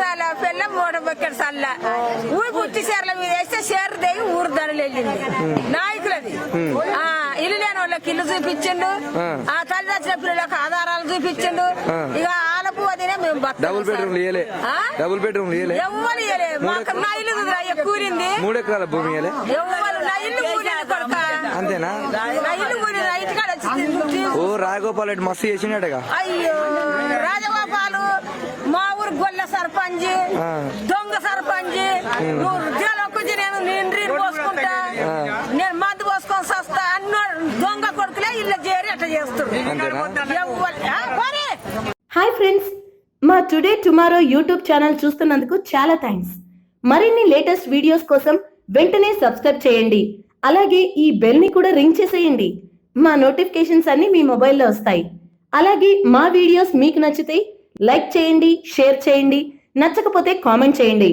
రాలే పిల్ల మూడ బొక్కడ సల్ల ఊరి పుట్టి చీరల మీద వేస్తే చీర దిగి ఊరు ధరలు వెళ్ళింది నాయకులది ఇల్లు లేని వాళ్ళకి ఇల్లు చూపించిండు ఆ తల్లి వచ్చిన పిల్లలకు ఆధారాలు చూపించిండు ఇక ఆలపు అదినే మేము డబుల్ బెడ్రూమ్ డబుల్ బెడ్రూమ్ ఎవరు మాకు నా ఇల్లు కూరింది 3 ఎకరాల భూమి ఎవరు నా ఇల్లు కూరింది కొడుక అంతేనా నా ఇల్లు కూరింది ఇంటికాడ వచ్చి ఓ రాజగోపాల్ రెడ్డి మస్తు చేసినట్టుగా అయ్యో రాజగోపాలు మా ఊరు గొల్ల సర్పంచ్ దొంగ సర్పంచ్ నువ్వు జలకొచ్చి నేను నీరు పోసుకుంటా నేను మందు పోసుకొని వస్తా అన్న దొంగ కొడుకులే ఇల్లు చేరి అట్లా చేస్తున్నారు. హాయ్ ఫ్రెండ్స్, మా టుడే టుమారో యూట్యూబ్ ఛానల్ చూస్తున్నందుకు చాలా థ్యాంక్స్. మరిన్ని లేటెస్ట్ వీడియోస్ కోసం వెంటనే సబ్స్క్రైబ్ చేయండి. అలాగే ఈ బెల్ ని కూడా రింగ్ చేసేయండి. మా నోటిఫికేషన్స్ అన్ని మీ మొబైల్లో వస్తాయి. అలాగే మా వీడియోస్ మీకు నచ్చితే లైక్ చేయండి, షేర్ చేయండి, నచ్చకపోతే కామెంట్ చేయండి.